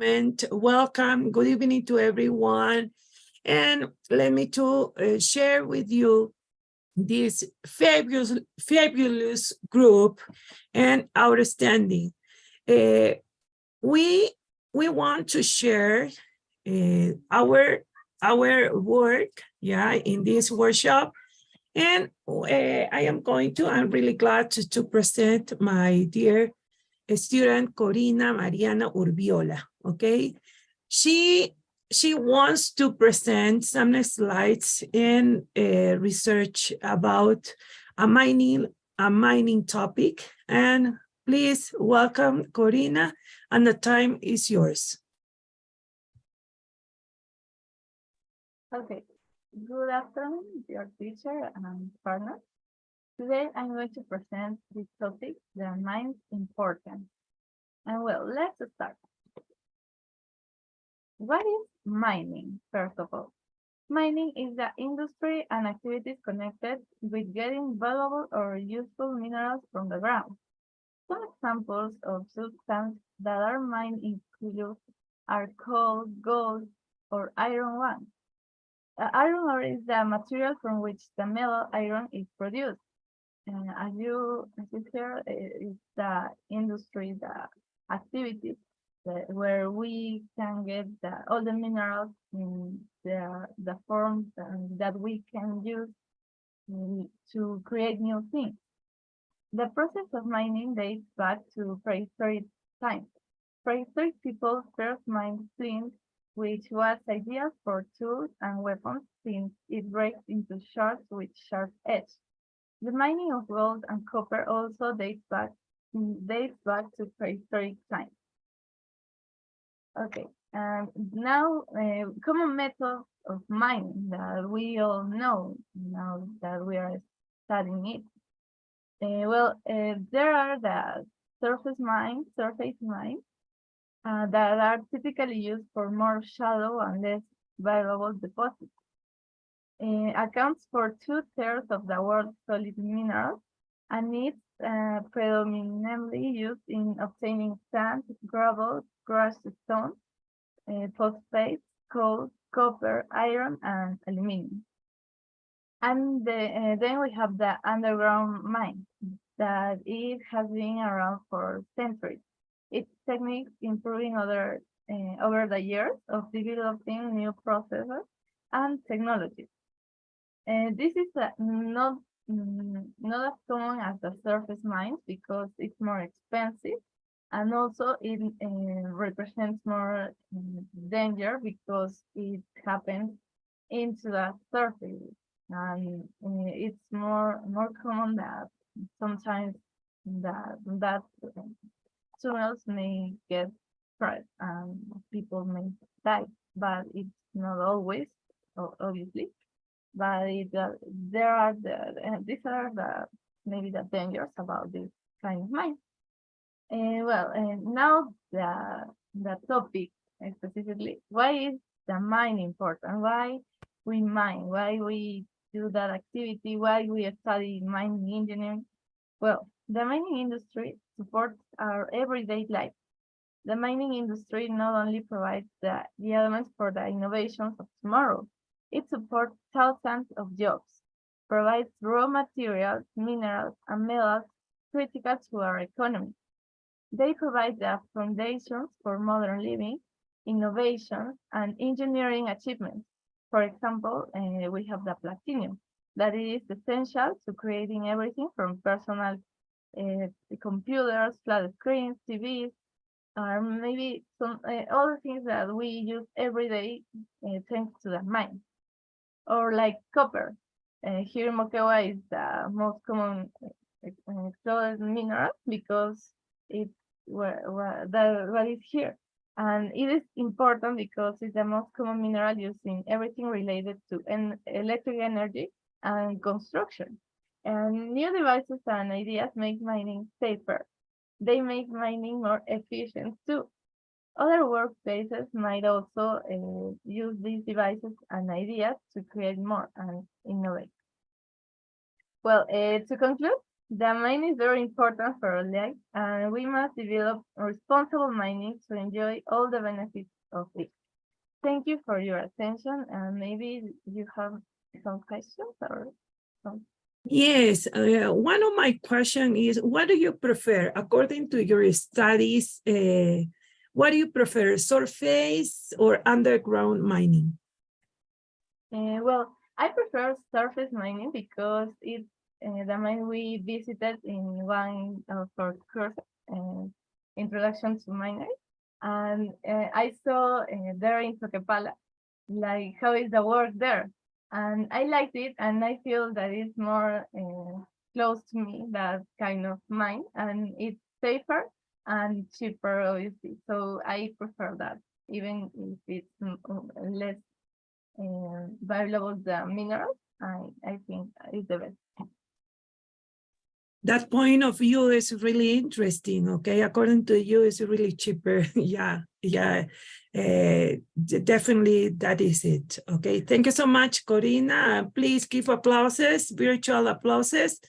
Welcome. Good evening to everyone. And let me share with you this fabulous group and outstanding. We want to share our work, in this workshop. And I'm really glad to present my dear student, Corina Mariana Urbiola, okay? She wants to present some slides and research about a mining topic. And please welcome Corina, and the time is yours. Okay, good afternoon, dear teacher and partner. Today I'm going to present this topic, the mine's importance. And well, let's start. What is mining, first of all? Mining is the industry and activities connected with getting valuable or useful minerals from the ground. Some examples of substances that are mined include coal, gold, or iron ore. Iron ore is the material from which the metal iron is produced. And as you hear, it's the industry, the activity where we can get all the minerals in the forms that we can use to create new things. The process of mining dates back to prehistoric times. Prehistoric people first mined flint, which was ideal for tools and weapons since it breaks into shards with sharp edge. The mining of gold and copper also dates back to prehistoric times. Okay, and now common methods of mining that we all know now that we are studying it. There are the surface mines that are typically used for more shallow and less valuable deposits. Accounts for 2/3 of the world's solid minerals, and it's predominantly used in obtaining sand, gravel, crushed stone, phosphate, coal, copper, iron, and aluminum. And then we have the underground mine, that it has been around for centuries. Its techniques improving over the years of developing new processes and technologies. This is not as common as the surface mines because it's more expensive, and also it represents more danger because it happens into the surface, and it's more common that sometimes that tunnels may get crushed and people may die, but it's not always, obviously. But there are these are maybe the dangers about this kind of mine. Now the topic specifically, why is the mine important? Why we mine? Why we do that activity? Why we study mining engineering? Well, the mining industry supports our everyday life. The mining industry not only provides the elements for the innovations of tomorrow, it supports thousands of jobs, provides raw materials, minerals, and metals critical to our economy. They provide the foundations for modern living, innovation, and engineering achievements. For example, we have the platinum, that is essential to creating everything from personal computers, flat screens, TVs, or maybe some other things that we use every day thanks to the mine. Or like copper. Here in Moquegua is the most common explored mineral because it's what is here. And it is important because it's the most common mineral used in everything related to electric energy and construction. And new devices and ideas make mining safer. They make mining more efficient too. Other workplaces might also use these devices and ideas to create more and innovate. Well, to conclude, The mining is very important for our life, and we must develop responsible mining to enjoy all the benefits of it. Thank you for your attention, and maybe you have some questions or some. Yes, one of my questions is, what do you prefer according to your studies? What do you prefer, surface or underground mining? Well, I prefer surface mining because it's the mine we visited in one of our courses, Introduction to Mining, and I saw there in Toquepala, like how is the work there, and I liked it, and I feel that it's more close to me, that kind of mine, and it's safer and cheaper, obviously. So I prefer that, even if it's less valuable the minerals. I think it's the best. That point of view is really interesting. Okay, according to you, it's really cheaper. Yeah, definitely that is it. Okay, thank you so much, Corina. Please give applauses, virtual applauses,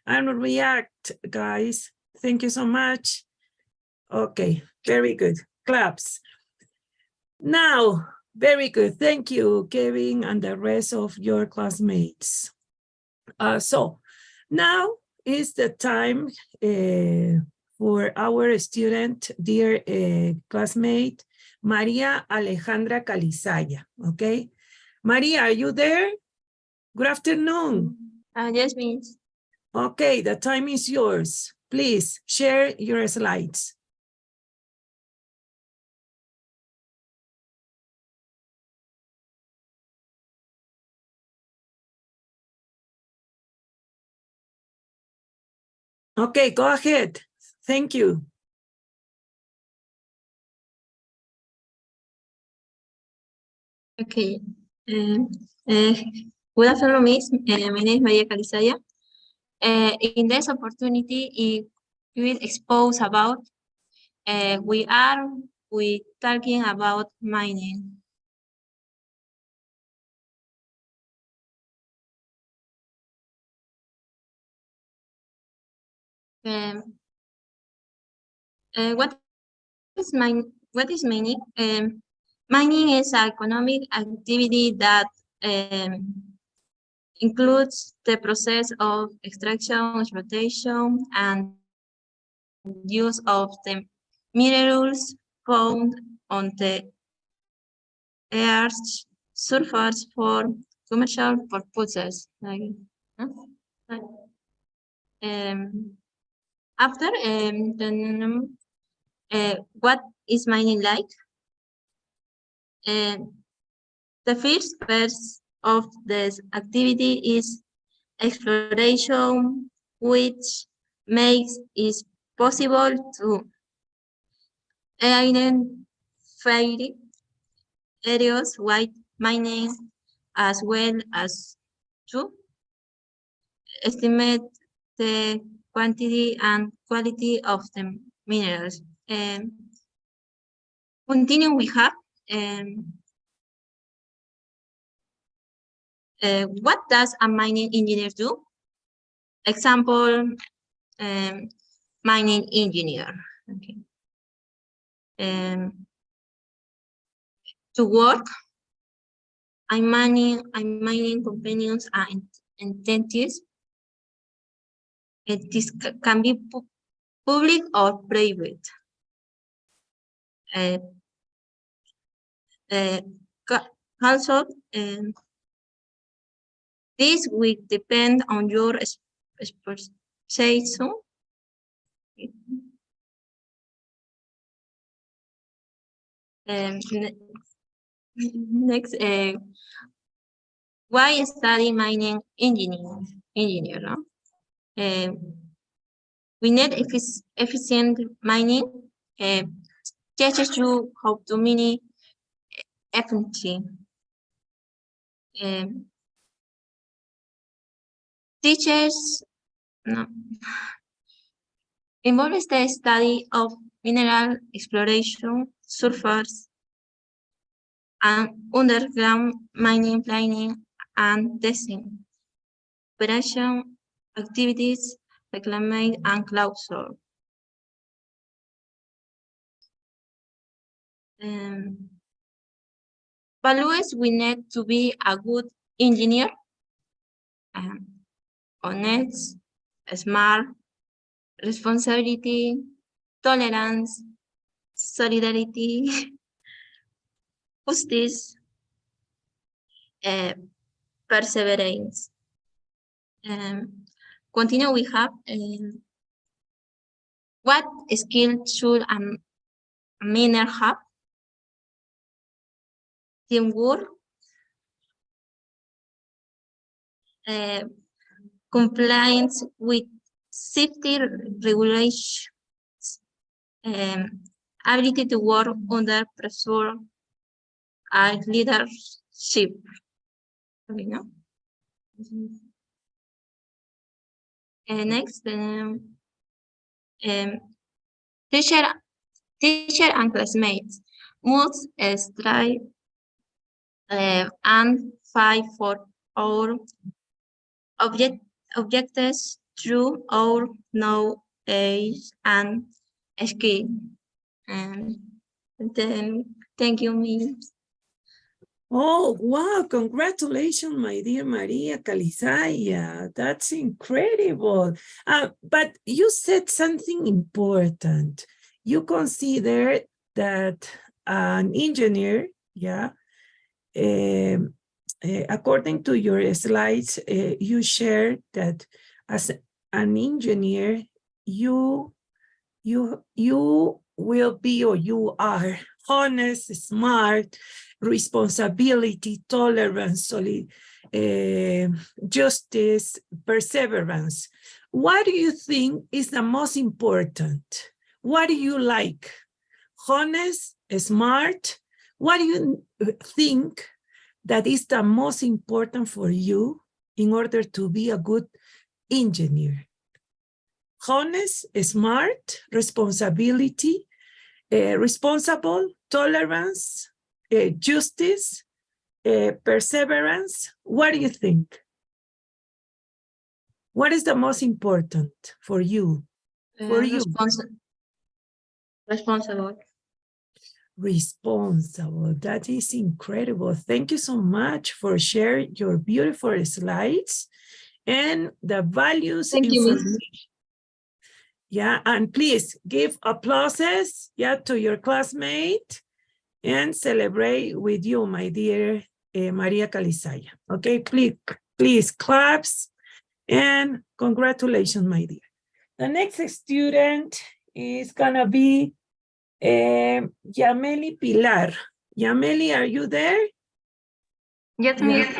and react, guys. Thank you so much. Okay, very good. Claps. Now, very good. Thank you, Kevin, and the rest of your classmates. So now is the time for our student, dear classmate, Maria Alejandra Calizaya. Okay, Maria, are you there? Good afternoon. Yes, Miss. Okay, the time is yours. Please share your slides. Okay, go ahead. Thank you. Okay. Good afternoon, Miss. My name is Maria Calizaya. In this opportunity, we will expose about we talking about mining. What is mining? Mining is an economic activity that includes the process of extraction, exploitation, and use of the minerals found on the Earth's surface for commercial purposes. After what is mining like? The first phase of this activity is exploration, which makes it possible to identify areas with mining, as well as to estimate the quantity and quality of the minerals. Continue, we have what does a mining engineer do? Example, mining engineer. Okay. To work, I'm mining companions and entities. This can be public or private. Also, this will depend on your specialization. Next, why study mining engineer? No? We need efficient mining. Teaches you how to mine efficiently. Teachers involves the study of mineral exploration, surface, and underground mining planning and testing. Operation activities reclaiming, and closure. Values we need to be a good engineer, honest, smart, responsibility, tolerance, solidarity, justice, perseverance. Continue, we have what skill should a miner have? Teamwork, compliance with safety regulations, ability to work under pressure, and leadership. Okay, no? Next, teacher and classmates must strive and fight for our objectives through our knowledge and skill. And then, thank you, Miss. Oh, wow. Congratulations, my dear Maria Calizaya. That's incredible. But you said something important. You consider that an engineer, according to your slides, you shared that as an engineer, you will be, or you are, honest, smart, responsibility, tolerance, justice, perseverance. What do you think is the most important? What do you like? Honest, smart? What do you think that is the most important for you in order to be a good engineer? Honest, smart, responsibility, responsible, tolerance, justice, perseverance. What do you think? What is the most important for you? Responsible. Responsible. That is incredible. Thank you so much for sharing your beautiful slides and the values. Thank you, Miss. Yeah, and please give applauses, to your classmate and celebrate with you, my dear Maria Calizaya. Okay, please claps and congratulations, my dear. The next student is gonna be Yameli Pilar. Yameli, are you there? Yes, Miss.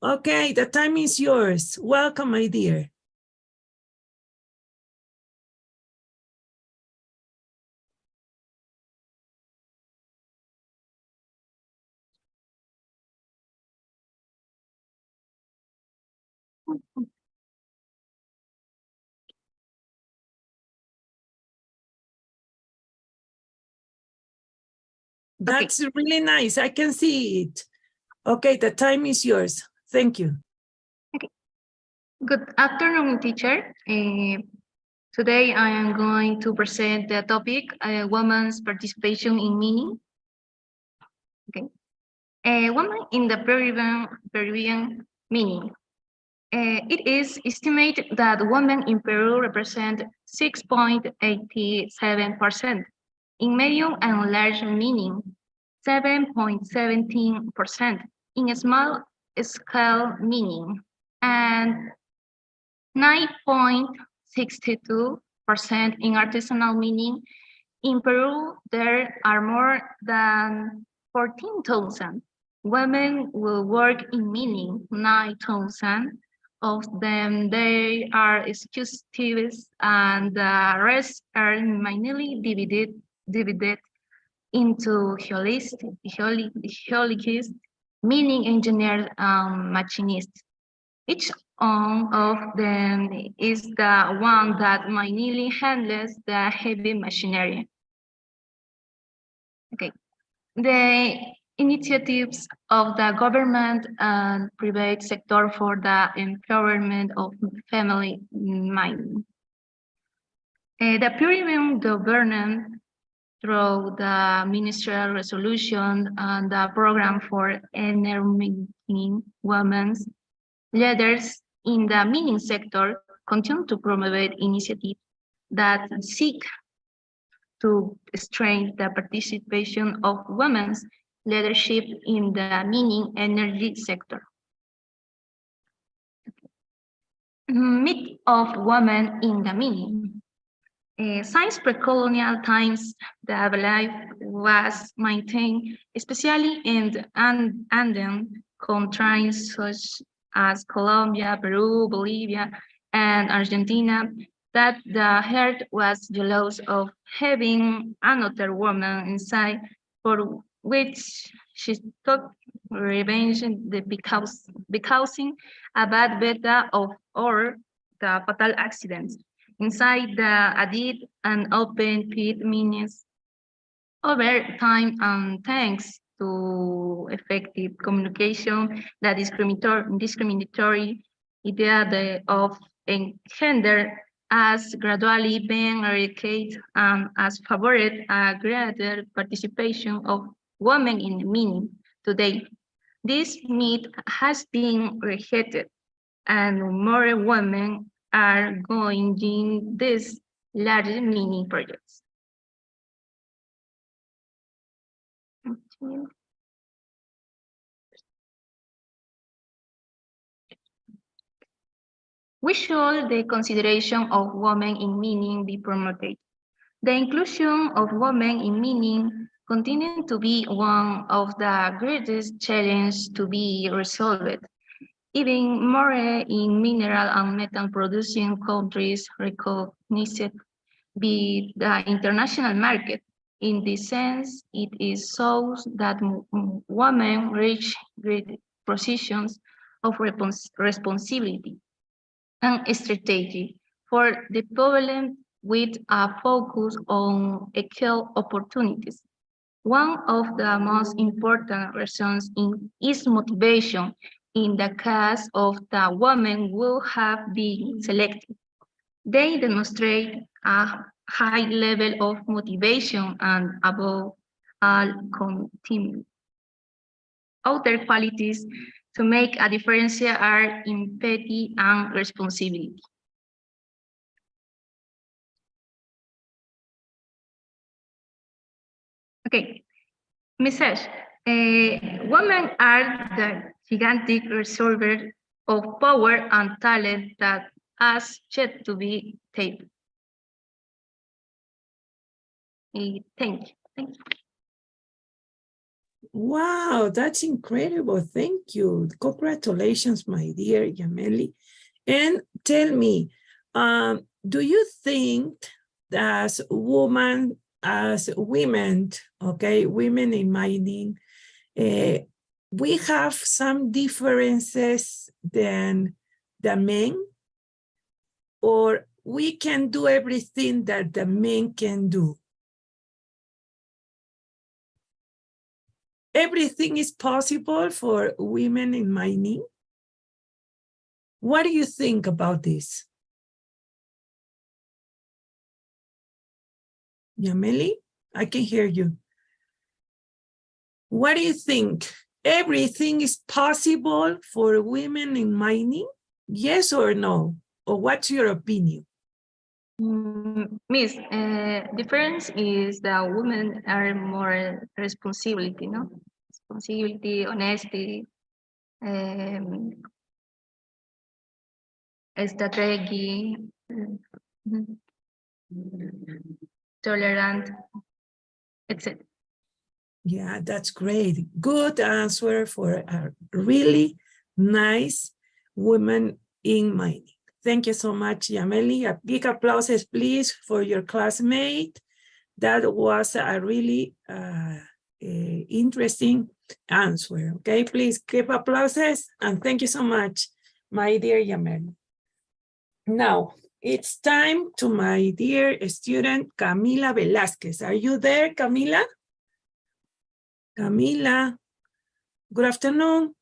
Okay, the time is yours. Welcome, my dear. That's really nice. I can see it. Okay, the time is yours. Thank you. Okay. Good afternoon, teacher. Today I am going to present the topic, women's participation in meaning. Okay. Women in the Peruvian meaning. It is estimated that women in Peru represent 6.87%. In medium and large meaning, 7.17%. In small scale meaning, and 9.62% in artisanal meaning. In Peru, there are more than 14,000 women will work in meaning. 9,000 of them, they are executives, and the rest are mainly divided into geologists, meaning engineers, machinists. Each one of them is the one that mainly handles the heavy machinery. Okay. The initiatives of the government and private sector for the empowerment of family mining. The Pyramid government through the ministerial resolution and the program for enabling women's leaders in the mining sector continue to promote initiatives that seek to strengthen the participation of women's leadership in the mining energy sector. Myth of women in the mining. Since pre-colonial times, the life was maintained, especially in the Andean countries such as Colombia, Peru, Bolivia, and Argentina, that the herd was jealous of having another woman inside, for which she took revenge because a bad beta of or the fatal accidents. Inside the Adid and open pit mines, over time and thanks to effective communication, the discriminatory idea of gender has gradually been eradicated and has favored a greater participation of women in mining today. This myth has been rejected, and more women are going in these large mining projects. We should the consideration of women in mining be promoted. The inclusion of women in mining continues to be one of the greatest challenges to be resolved. Even more in mineral and metal producing countries recognized by the international market. In this sense, it is so that women reach great positions of responsibility and strategy for the problem with a focus on equal opportunities. One of the most important reasons is motivation in the case of the women who have been selected. They demonstrate a high level of motivation and above all continue. Other qualities to make a difference are empathy and responsibility. Okay, message. Women are the gigantic reservoir of power and talent that has yet to be tapped. Thank you. Thank you. Wow, that's incredible. Thank you. Congratulations, my dear Yameli. And tell me, do you think that women, okay, women in mining, we have some differences than the men? Or we can do everything that the men can do? Everything is possible for women in mining? What do you think about this? Yameli, I can hear you. What do you think? Everything is possible for women in mining? Yes or no? Or what's your opinion? Miss, difference is that women are more responsibility, no? Responsibility, honesty, strategy, tolerant, etc. Yeah, that's great. Good answer for a really nice woman in mining. Thank you so much, Yameli. A big applause, please, for your classmate. That was a really interesting answer. Okay, please give applauses and thank you so much, my dear Yameli. Now, it's time to my dear student, Camila Velázquez. Are you there, Camila? Camila, good afternoon.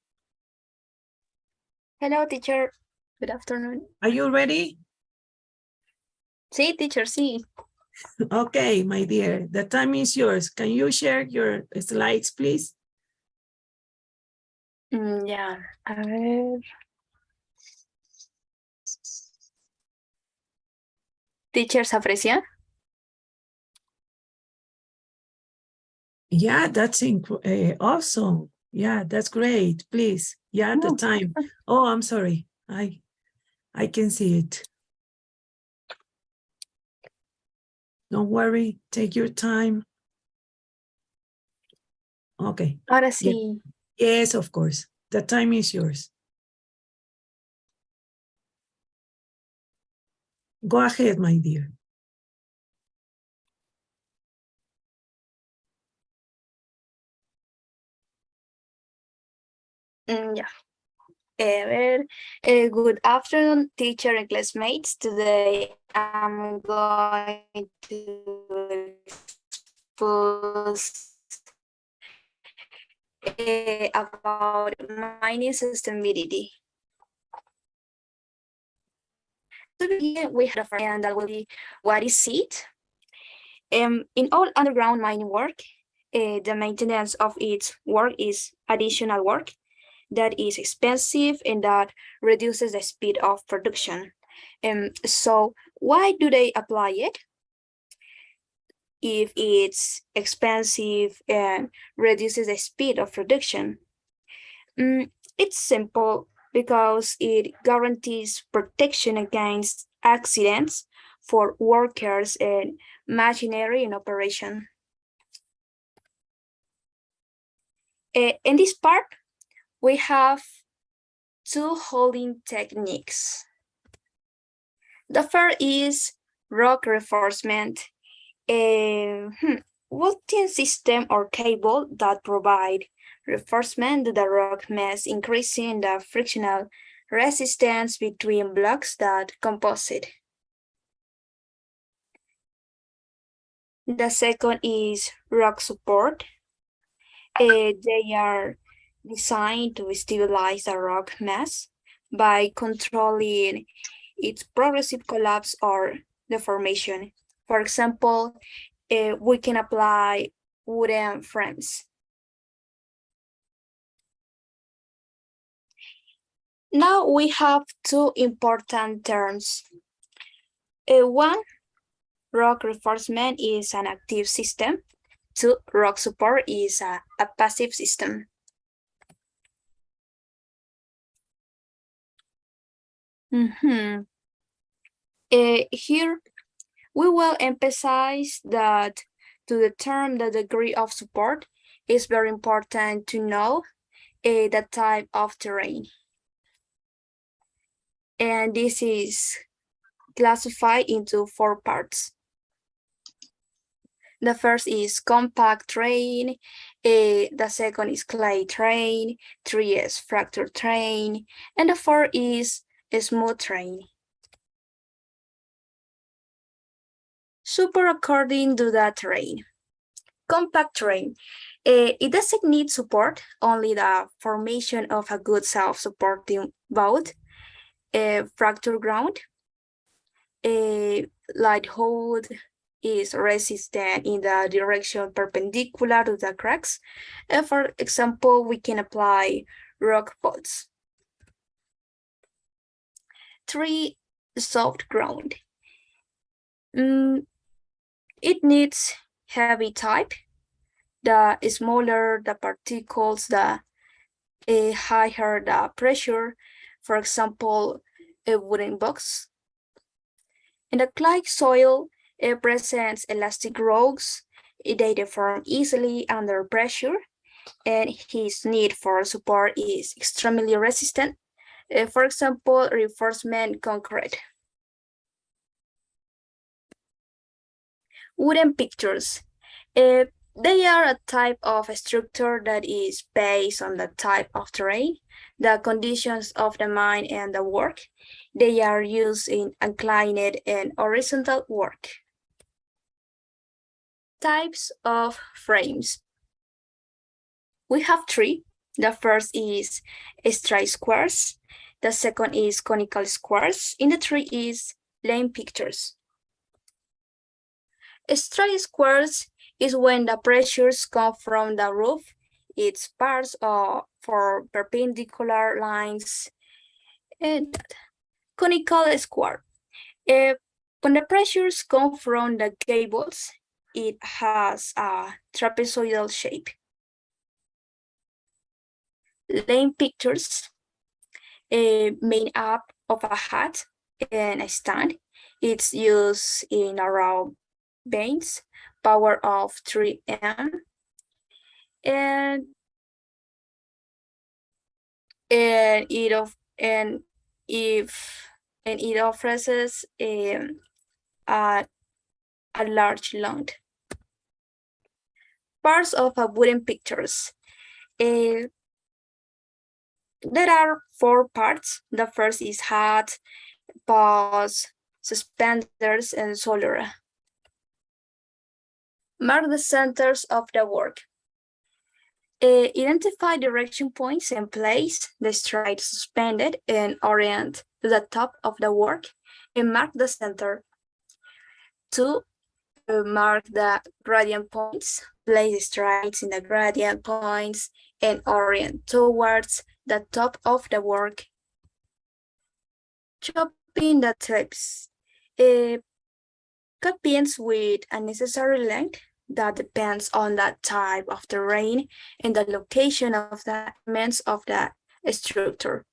Hello, teacher. Good afternoon. Are you ready? Sí, teacher, sí. Okay, my dear, the time is yours. Can you share your slides, please? Ya, a ver. Teacher, ¿se aprecia? Yeah, that's awesome. Yeah, that's great. Please. Yeah, the No. time. Oh, I'm sorry. I can see it. Don't worry. Take your time. Okay. Ahora Yeah. sí. Yes, of course. The time is yours. Go ahead, my dear. Ya. A ver. Good afternoon, teacher and classmates. Today I'm going to expose about mining sustainability. To begin, we have a and that will be what is it? In all underground mining work, the maintenance of its work is additional work that is expensive and that reduces the speed of production. So why do they apply it? If it's expensive and reduces the speed of production? It's simple because it guarantees protection against accidents for workers and machinery in operation. In this part, we have two holding techniques. The first is rock reinforcement, a welding system or cable that provide reinforcement to the rock mass, increasing the frictional resistance between blocks that compose it. The second is rock support. They are designed to stabilize the rock mass by controlling its progressive collapse or deformation. For example, we can apply wooden frames. Now we have two important terms. One, rock reinforcement is an active system. Two, rock support is a passive system. Here, we will emphasize that to determine the degree of support, it's very important to know the type of terrain. And this is classified into 4 parts. The first is compact terrain, the second is clay terrain, 3 is fractured terrain, and the 4 is smooth terrain. Support according to the terrain. Compact terrain. It doesn't need support, only the formation of a good self-supporting boat. Fractured ground. Light hold is resistant in the direction perpendicular to the cracks. For example, we can apply rock bolts. 3, soft ground. It needs heavy type. The smaller the particles, the higher the pressure. For example, a wooden box. And the clay soil presents elastic rocks. They deform easily under pressure, and his need for support is extremely resistant. For example, reinforcement concrete. Wooden pictures. They are a type of structure that is based on the type of terrain, the conditions of the mine, and the work. They are used in inclined and horizontal work. Types of frames. We have 3. The first is straight squares. The second is conical squares. And the 3 is lane pictures. Straight squares is when the pressures come from the roof. Its parts are for perpendicular lines. And conical square. When the pressures come from the gables, it has a trapezoidal shape. Lane pictures made up of a hat and a stand. It's used in around veins, power of 3M, and it offers a large lung. Parts of a wooden pictures. There are 4 parts. The first is hat, paws, suspenders, and shoulder. Mark the centers of the work. Identify direction points and place the stride suspended and orient to the top of the work and mark the center. 2. Mark the gradient points. Place the strides in the gradient points and orient towards the top of the work. Chopping the tips. Cut pins with a necessary length that depends on the type of terrain and the location of the elements of the structure.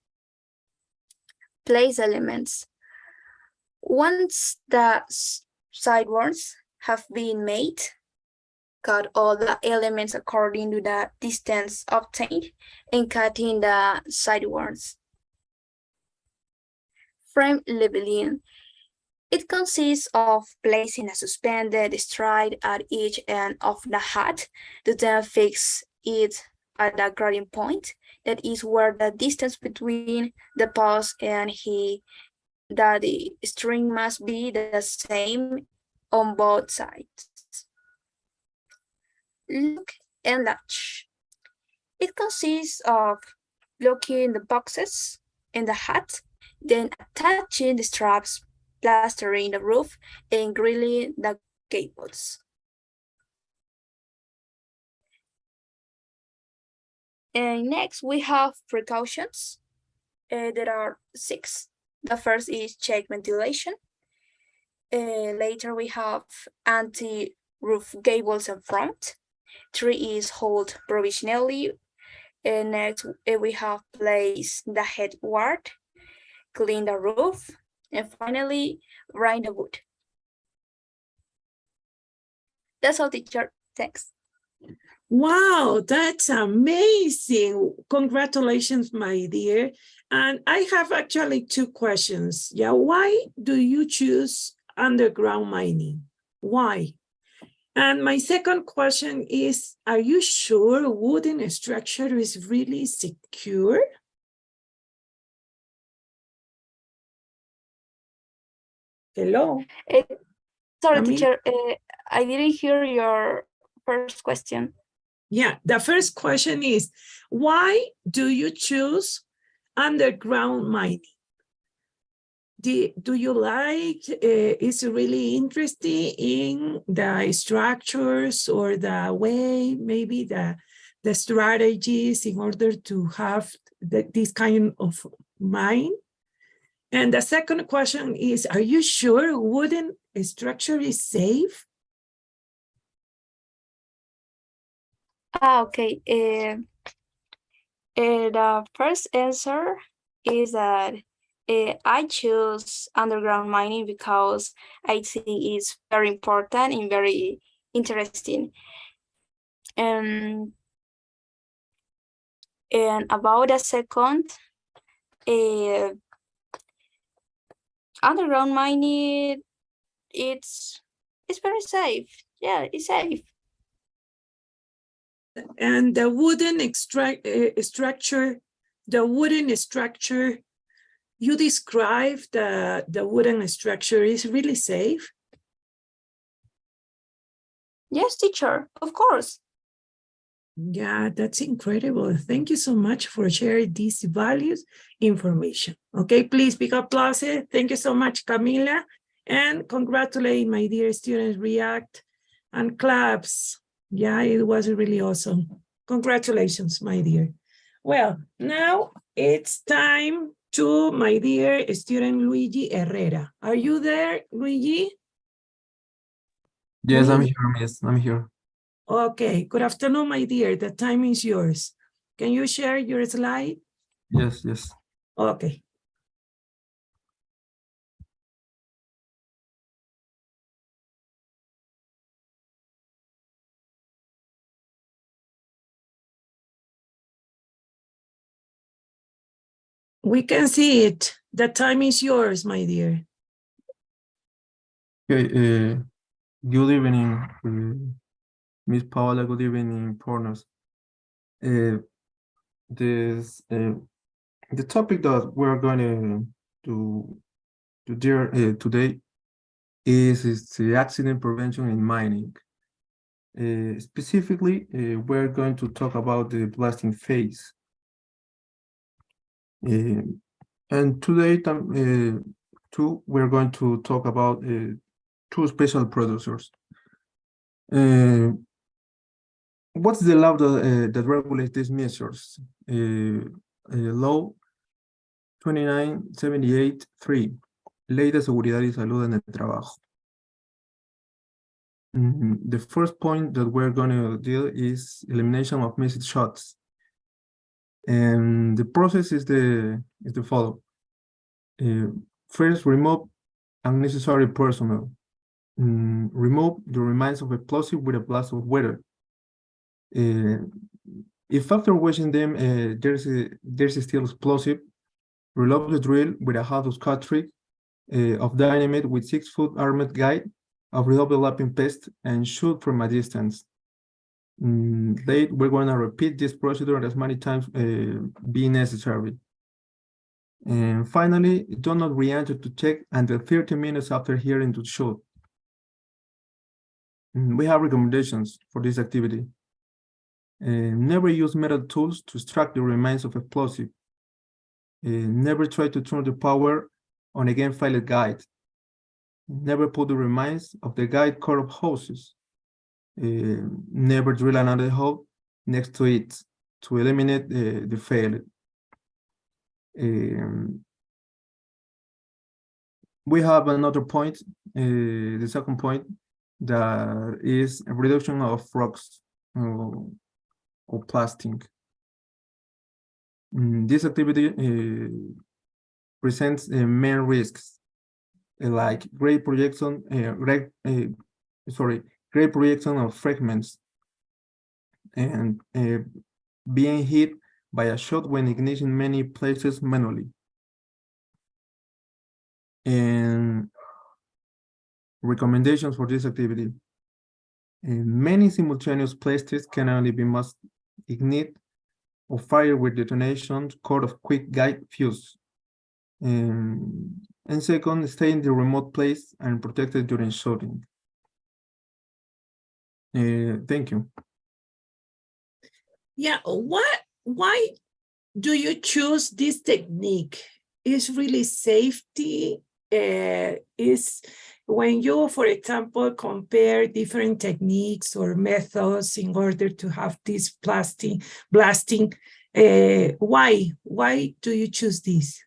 Place elements. Once the sideboards have been made, cut all the elements according to the distance obtained and cut in the sideboards. Frame leveling. It consists of placing a suspended stride at each end of the hat to then fix it at the gradient point. That is where the distance between the paws and the string must be the same on both sides. Look and latch. It consists of blocking the boxes in the hat, then attaching the straps, plastering the roof, and grilling the gables. And next we have precautions. There are 6. The first is check ventilation. Later we have anti-roof gables in front. 3 is hold provisionally. Next we have place the headboard, clean the roof, and finally grind the wood. That's all, teacher. Thanks. Wow, that's amazing. Congratulations, my dear. And I have actually 2 questions. Yeah, why do you choose underground mining? Why? And my second question is, are you sure wooden structure is really secure? Hello? Sorry, Camila? teacher. I didn't hear your first question. Yeah, the first question is, why do you choose underground mining? Do you like, is it really interesting in the structures or the way, maybe the strategies in order to have this kind of mine? And the second question is, are you sure wooden structure is safe? Okay. The first answer is that I choose underground mining because I think it's very important and very interesting. And about the second, underground mining, it's very safe. Yeah, it's safe. And the wooden structure, you describe the wooden structure is really safe? Yes, teacher, of course. Yeah, that's incredible. Thank you so much for sharing these values information. Okay, please big applause. Thank you so much, Camila. And congratulate my dear students, react and claps. Yeah, it was really awesome. Congratulations, my dear. Well, now it's time to my dear student Luigi Herrera. Are you there, Luigi? Yes, I'm Luigi. here, miss. I'm here. Okay, good afternoon, my dear. The time is yours. Can you share your slide? Yes, yes. Okay. We can see it. The time is yours, my dear. Okay, good evening, Miss Paola. Good evening, partners. The topic that we're going to do today is the accident prevention in mining. Specifically, we're going to talk about the blasting phase. And today, too, we're going to talk about two special producers. What's the law that regulates these measures? Law 2978-3, Ley de Seguridad y Salud en el Trabajo. The first point that we're going to deal is elimination of missed shots. And the process is the following. First, remove unnecessary personnel. Remove the remains of explosive with a blast of water. If after washing them there's still explosive, reload the drill with a hazardous cartridge of dynamite with 6-foot armored guide of overlapping pest and shoot from a distance. Later, we're going to repeat this procedure as many times be necessary. And finally, do not re-enter to check until 30 minutes after hearing the shot. We have recommendations for this activity. Never use metal tools to extract the remains of explosive. Never try to turn the power on again filed guide. Never put the remains of the guide core of hoses. Never drill another hole next to it to eliminate the failure. We have another point, the second point, that is a reduction of rocks or plastic. This activity presents main risks like great projection of fragments and being hit by a shot when ignition in many places manually. And recommendations for this activity. Many simultaneous places can only be must ignite or fire with detonation cord of quick guide fuse. And second, stay in the remote place and protected during shooting. Thank you. Yeah, why do you choose this technique? Is really safety, is when you, for example, compare different techniques or methods in order to have this blasting, why do you choose this?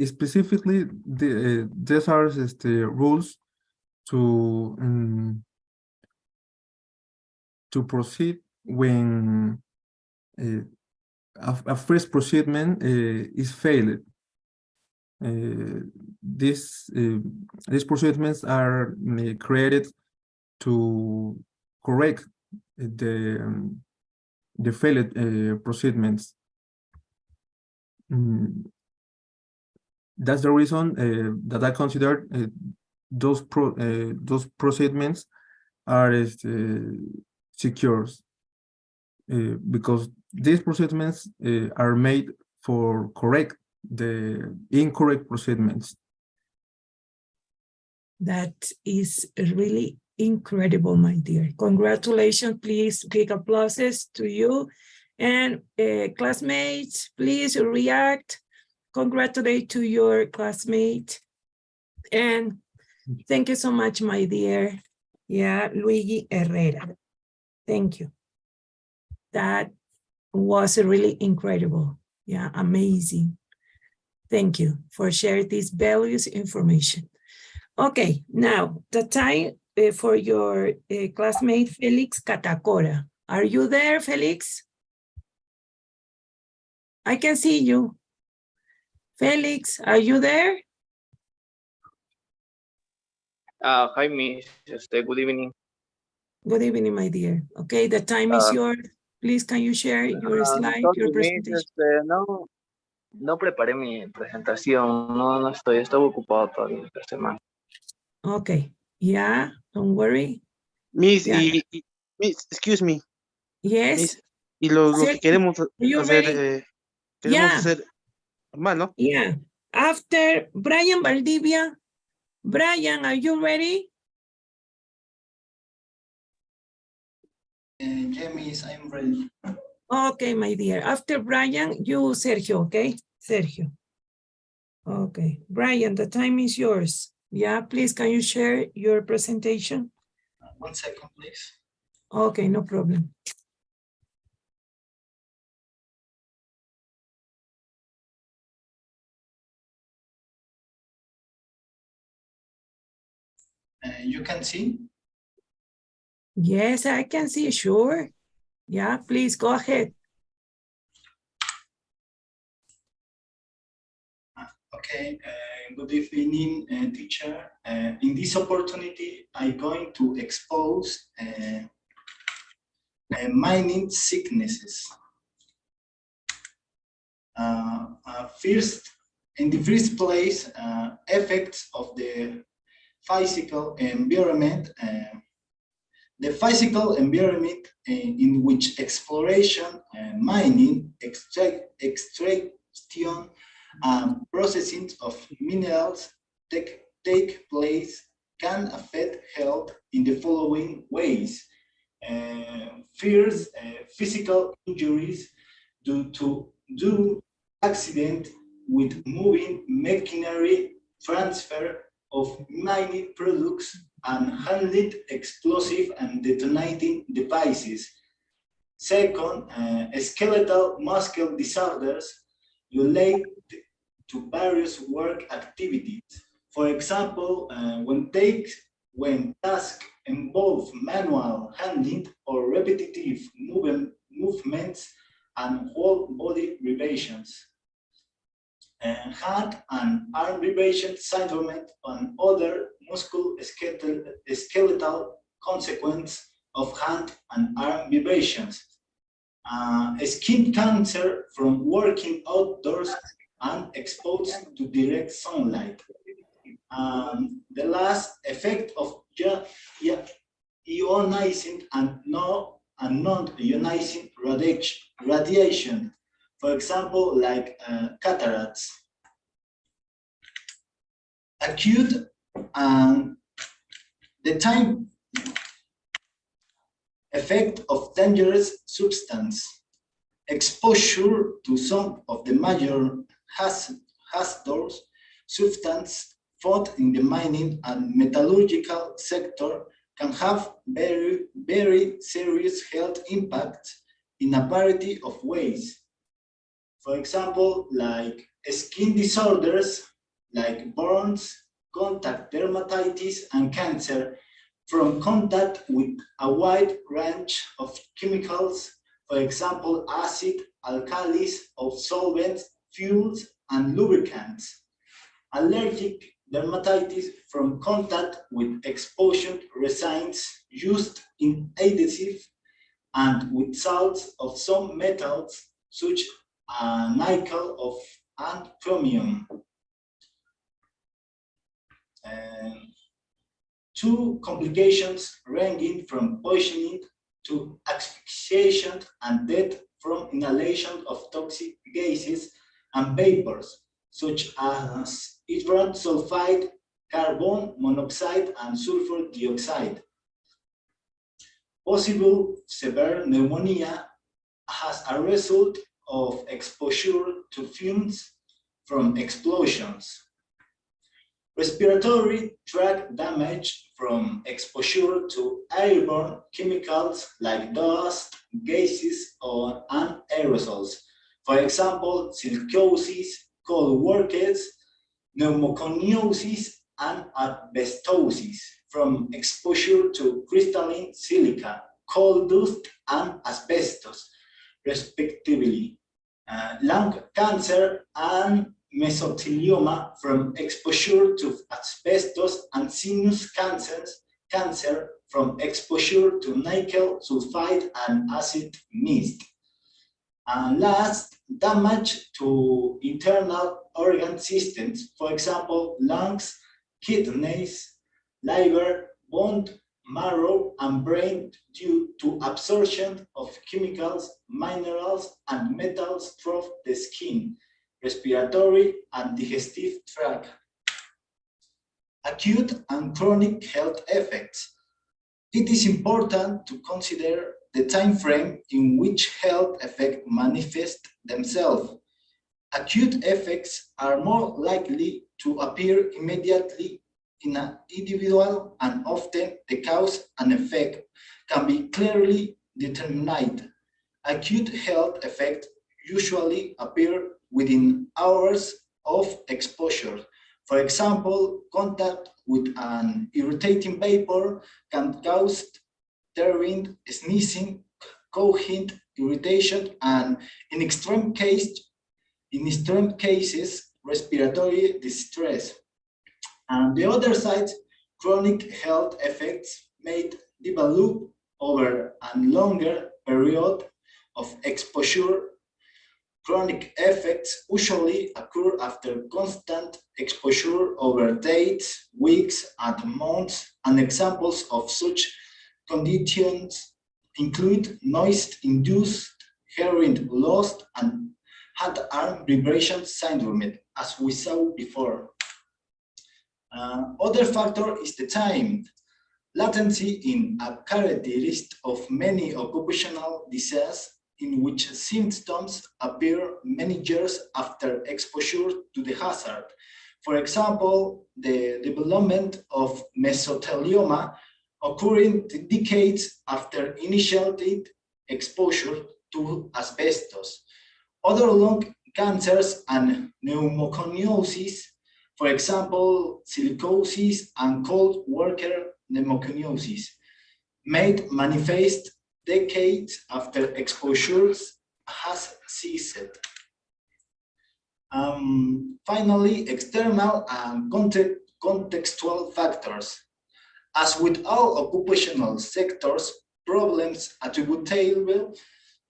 Specifically, these are the rules to proceed when a first procedure is failed. These procedures are created to correct the failed procedures. That's the reason that I consider those procedures are secure, because these procedures are made for correct the incorrect procedures. That is really incredible, my dear. Congratulations, please, big applauses to you. And classmates, please react congratulate to your classmate. And thank you so much, my dear. Yeah, Luigi Herrera. Thank you. That was really incredible. Yeah, amazing. Thank you for sharing this values information. Okay, now the time for your classmate Felix Catacora. Are you there, Felix? I can see you. Felix, are you there? Hi, Miss. Good evening. Good evening, my dear. Okay, the time is yours. Please, can you share your slide, your Sorry, Miss, presentation? no preparé mi presentación. No estoy, estaba ocupado todavía esta semana. Okay, yeah, don't worry. Miss, Yeah. Miss, excuse me, Yes. Miss, y lo que Sergio, queremos are you hacer, ready? queremos Yeah. hacer normal, ¿no? Yeah. After Brian Valdivia. Brian, are you ready? Yeah, Miss, I'm ready. Okay, my dear. After Brian, you, Sergio, okay? Sergio. Okay. Brian, the time is yours. Yeah, please, can you share your presentation? 1 second, please. Okay, no problem. You can see? Yes, I can see, sure. Yeah, please go ahead. Okay, good evening, teacher. In this opportunity, I'm going to expose mining sicknesses. In the first place, effects of the physical environment. The physical environment in which exploration, mining, extraction, and processing of minerals take place can affect health in the following ways. First, physical injuries due to accident with moving machinery, transfer of mining products, and handling explosive and detonating devices. Second, skeletal muscle disorders relate to various work activities. For example, when tasks involve manual handling or repetitive movements and whole body vibrations. Hand and arm vibration syndrome and other musculoskeletal consequence of hand and arm vibrations. Skin cancer from working outdoors and exposed to direct sunlight. The last effect of ionizing and non-ionizing radiation. For example, like cataracts. Acute and the time effect of dangerous substance. Exposure to some of the major hazardous substances found in the mining and metallurgical sector can have very serious health impacts in a variety of ways. For example, like skin disorders, like burns, contact dermatitis, and cancer from contact with a wide range of chemicals, for example, acid, alkalis, of solvents, fuels, and lubricants. Allergic dermatitis from contact with exposure resins used in adhesive and with salts of some metals such as nickel and chromium. Two complications ranging from poisoning to asphyxiation and death from inhalation of toxic gases and vapors, such as hydrogen sulfide, carbon monoxide, and sulfur dioxide. Possible severe pneumonia as a result of exposure to fumes from explosions. Respiratory tract damage from exposure to airborne chemicals like dust, gases, and aerosols. For example, silicosis, coal workers, pneumoconiosis, and asbestosis from exposure to crystalline silica, coal dust, and asbestos, respectively. Lung cancer and mesothelioma from exposure to asbestos, and sinus cancer from exposure to nickel sulfide and acid mist. And last, damage to internal organ systems, for example, lungs, kidneys, liver, bone marrow, and brain due to absorption of chemicals, minerals, and metals through the skin, respiratory, and digestive tract. Acute and chronic health effects. It is important to consider the time frame in which health effects manifest themselves. Acute effects are more likely to appear immediately in an individual, and often the cause and effect can be clearly determined. Acute health effects usually appear within hours of exposure. For example, contact with an irritating vapor can cause tearing, sneezing, coughing, irritation, and in extreme cases, respiratory distress. And the other side, chronic health effects may develop over a longer period of exposure. Chronic effects usually occur after constant exposure over days, weeks, and months, and examples of such conditions include noise-induced hearing loss and hand-arm vibration syndrome, as we saw before. Other factor is the time. Latency in a characteristic of many occupational diseases in which symptoms appear many years after exposure to the hazard. For example, the development of mesothelioma occurring decades after initial exposure to asbestos. Other lung cancers and pneumoconiosis, for example, silicosis and cold worker pneumoconiosis, may manifest decades after exposures has ceased. Finally, external and contextual factors. As with all occupational sectors, problems attributable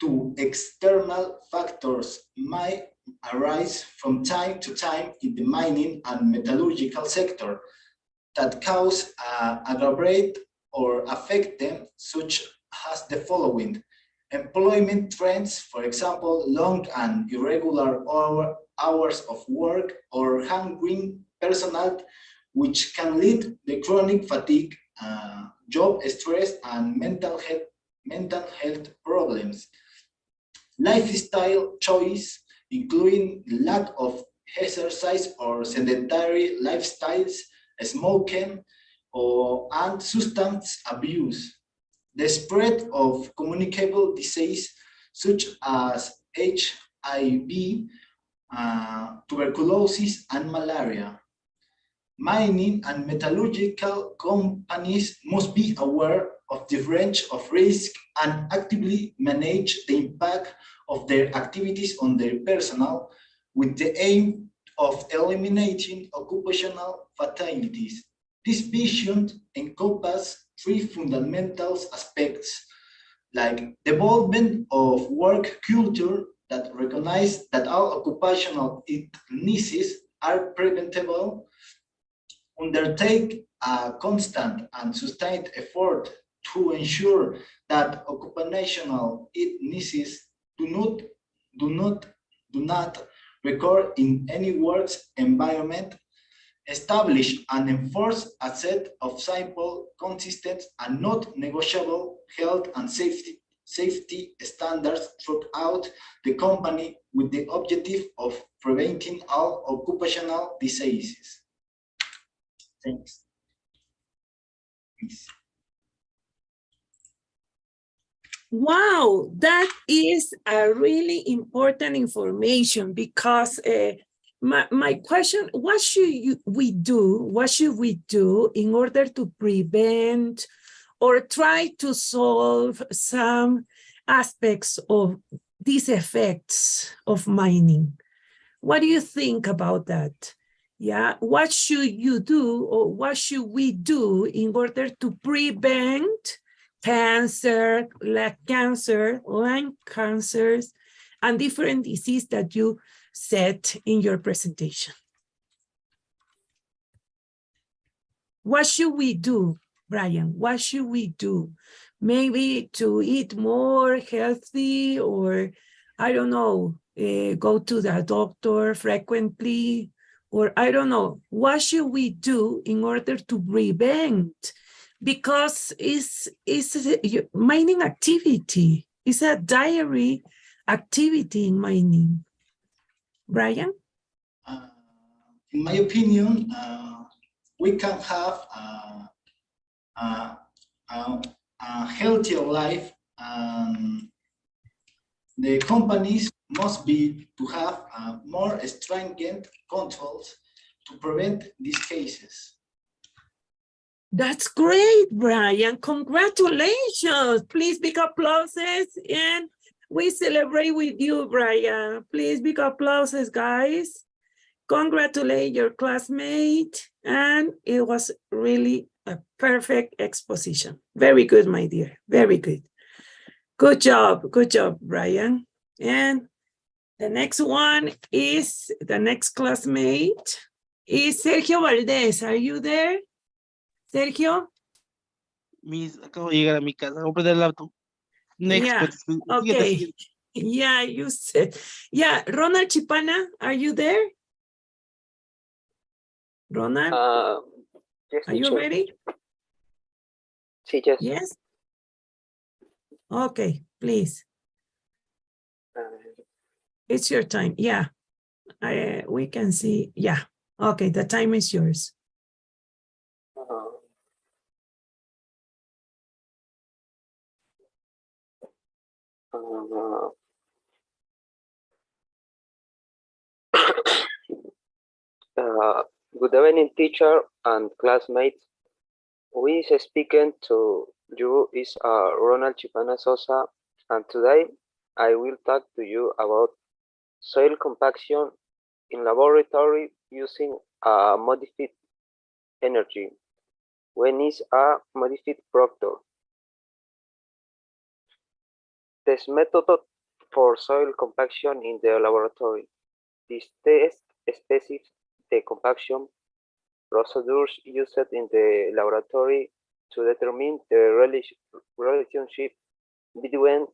to external factors might arise from time to time in the mining and metallurgical sector that cause, aggravate, or affect them, such as the following: employment trends, for example, long and irregular hours of work, or hungry personnel, which can lead to chronic fatigue, job stress, and mental health problems. Lifestyle choice, including lack of exercise or sedentary lifestyles, smoking, and substance abuse. The spread of communicable disease such as HIV, tuberculosis, and malaria. Mining and metallurgical companies must be aware of the range of risk and actively manage the impact of their activities on their personnel with the aim of eliminating occupational fatalities. This vision encompasses three fundamental aspects, like development of work culture that recognize that all occupational illnesses are preventable, undertake a constant and sustained effort to ensure that occupational illnesses do not recur in any work environment, establish and enforce a set of simple, consistent, and not negotiable health and safety safety standards throughout the company with the objective of preventing all occupational diseases. Thanks. Peace. Wow, that is a really important information because my question, what should we do in order to prevent or try to solve some aspects of these effects of mining? What do you think about that? Yeah, what should you do or what should we do in order to prevent cancer, lung cancers, and different diseases that you said in your presentation? What should we do, Brian? What should we do? Maybe to eat more healthy, or I don't know, go to the doctor frequently, or I don't know. What should we do in order to prevent? Because it's a mining activity. It's a diary activity in mining. Brian? In my opinion, we can have a healthier life, and the companies must be to have more stringent controls to prevent these cases. That's great, Brian. Congratulations. Please big applauses, and we celebrate with you, Brian. Please big applauses, guys. Congratulate your classmate, and it was really a perfect exposition. Very good, my dear. Very good. Good job, Brian. And the next one is, the next classmate is Sergio Valdez. Are you there? Sergio? Acabo de llegar a mi casa. Voy a prender el laptop. Next, Yeah, but siguiente, okay. siguiente. Yeah, you said. Yeah, Ronald Chipana, are you there? Ronald, Yes, are you teacher. ready? Sí, yes. Yes? Okay, please. It's your time. Yeah, we can see. Yeah, okay, the time is yours. Good evening, teacher and classmates. Who is speaking to you is Ronald Chipana Sosa, and today I will talk to you about soil compaction in laboratory using a modified energy. When is a modified proctor? Test method for soil compaction in the laboratory. This test specifies the compaction procedures used in the laboratory to determine the relationship between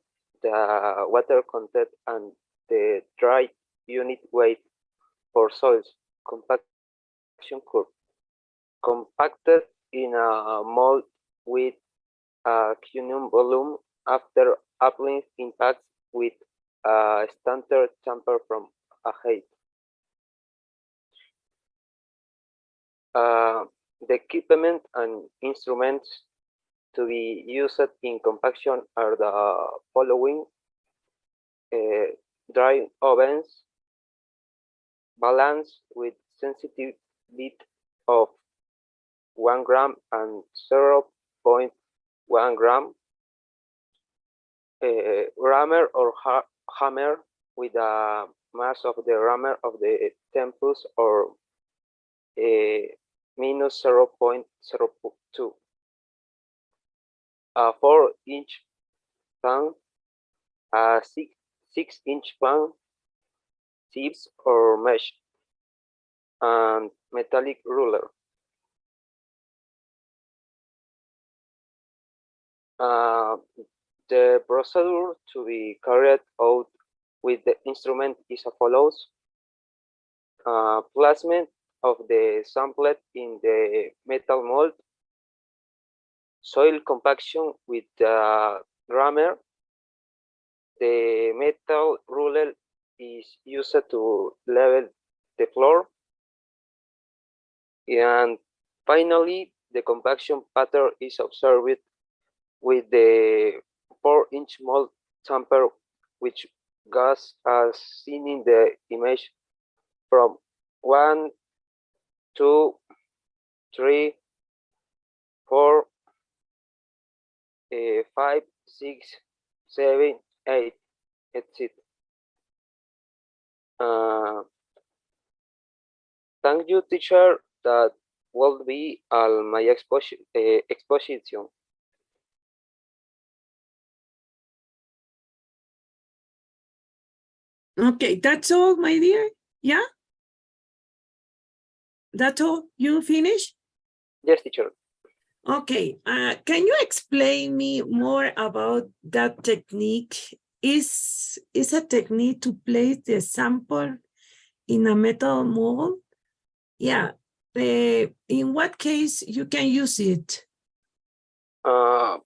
the water content and the dry unit weight for soils compaction curve. Compacted in a mold with a Unam volume after uplink impacts with a standard chamber from a height. The equipment and instruments to be used in compaction are the following: dry ovens, balance with sensitivity of 1 gram and 0.1 gram, rammer or hammer with a mass of the rammer of the tempus or minus 0.02, a 4-inch pan, a 6-inch pan, sieves or mesh, and metallic ruler. The procedure to be carried out with the instrument is as follows: placement of the sample in the metal mold, soil compaction with the rammer, The metal ruler is used to level the floor. And finally, the compaction pattern is observed with the 4-inch mold tamper, which goes as seen in the image from 1, 2, 3, 4, 5, 6, 7, 8, etc. Thank you, teacher. That will be all my exposition. Okay, that's all, my dear. Yeah? That's all? You finished? Yes, teacher. Okay, can you explain me more about that technique? Is a technique to place the sample in a metal mold? Yeah. In what case you can use it? Can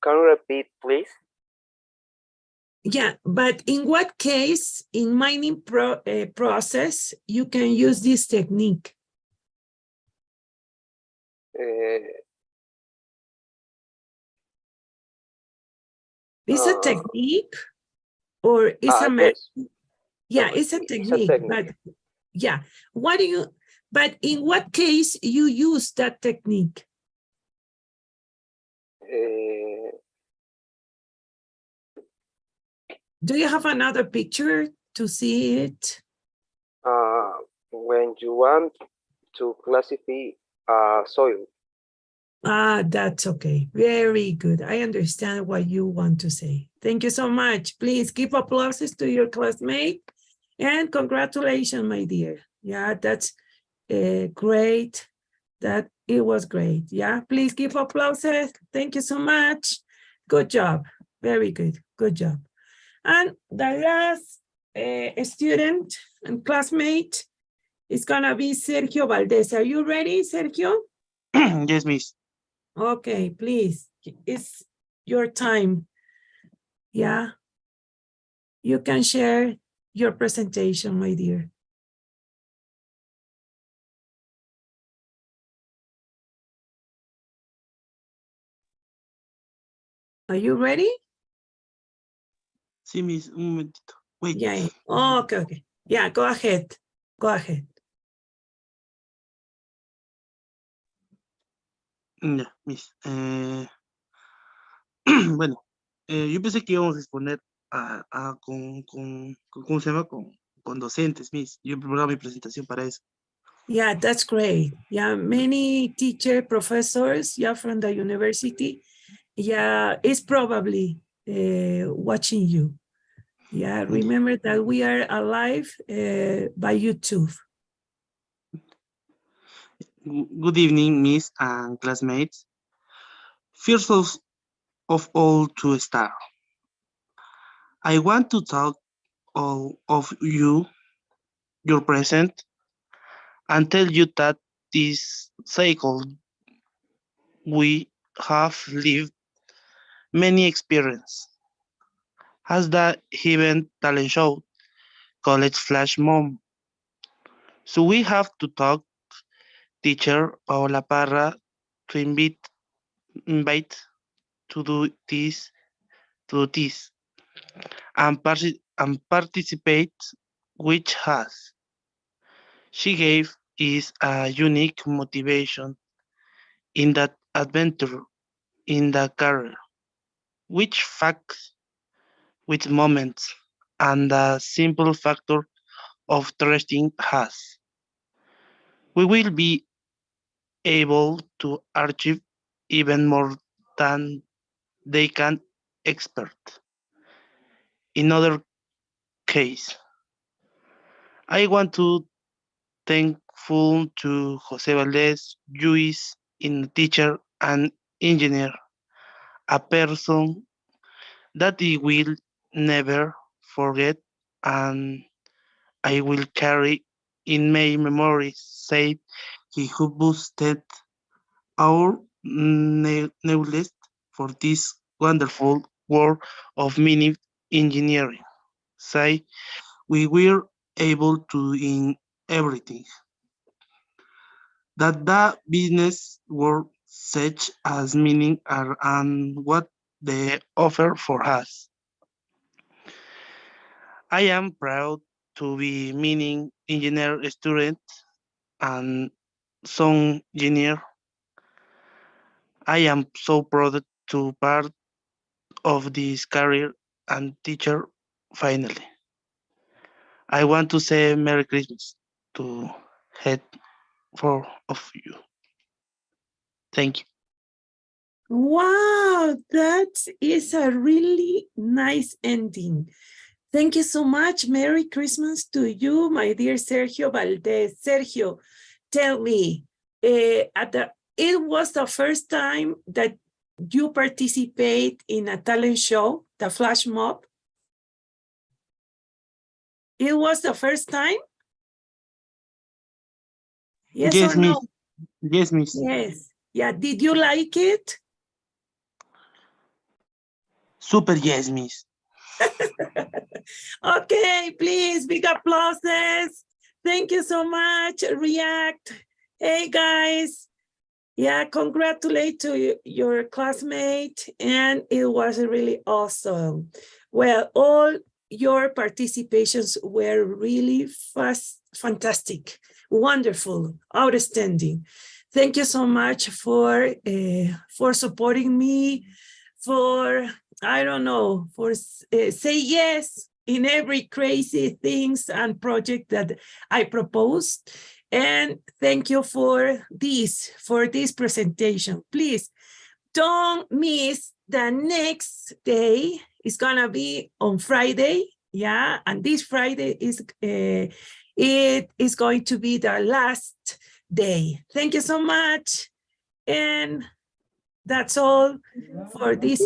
you repeat, please? Yeah, but in what case in mining process you can use this technique? Is a technique or is a Yes. yeah, No, it's a it's a technique, technique. but yeah, what do you, but in what case you use that technique? Do you have another picture to see it? When you want to classify soil. That's okay. Very good. I understand what you want to say. Thank you so much. Please give applauses to your classmate and congratulations, my dear. Yeah, that's great. That it was great. Yeah, please give applauses. Thank you so much. Good job. Very good. Good job. And the last student and classmate is gonna be Sergio Valdez. Are you ready, Sergio? Yes, miss. Okay, please. It's your time. Yeah. You can share your presentation, my dear. Are you ready? Sí, miss, un momentito. Wait. Yeah. Oh, okay, okay. Yeah, go ahead. Go ahead. Ya, miss. Bueno, yo pensé que íbamos a exponer ¿cómo se llama? Con docentes, miss. Yo preparaba mi presentación para eso. Yeah, that's great. Yeah, many teacher professors, yeah, from the university, yeah, is probably watching you. Yeah, remember that we are alive by YouTube. Good evening, miss and classmates. First of all, to start, I want to thank all of you, your present, and tell you that this cycle we have lived many experience. As the event talent show, college flash mom. So we have to talk teacher Paola Parra to invite to do this and participate, which has. She gave is a unique motivation in that adventure in the career, which facts, which moments, and the simple factor of trusting has. We will be able to achieve even more than they can expect. In other case, I want to thankful to Jose Valdez, who is in teacher and engineer, a person that I will never forget and I will carry in my memory, said he who boosted our knowledge for this wonderful work of mini engineering. Say, we were able to in everything that the business world such as meaning are and what they offer for us. I am proud to be meaning engineer student and sound engineer. I am so proud to part of this career and teacher finally. I want to say Merry Christmas to head four of you. Thank you. Wow, that is a really nice ending. Thank you so much. Merry Christmas to you, my dear Sergio Valdez. Sergio, tell me, it was the first time that you participate in a talent show, the flash mob? It was the first time? Yes, Yes, or no? miss. Yes, miss. Yes. Yeah, did you like it? Super yes, miss. Okay, please, big applauses. Thank you so much, React. Hey, guys. Yeah, congratulate to your classmate, and it was really awesome. Well, all your participations were really fantastic, wonderful, outstanding. Thank you so much for supporting me, for, I don't know, for say yes in every crazy things and project that I proposed. And thank you for this presentation. Please don't miss the next day. It's gonna be on Friday, yeah, and this Friday is it is going to be the last day. Thank you so much, and that's all for this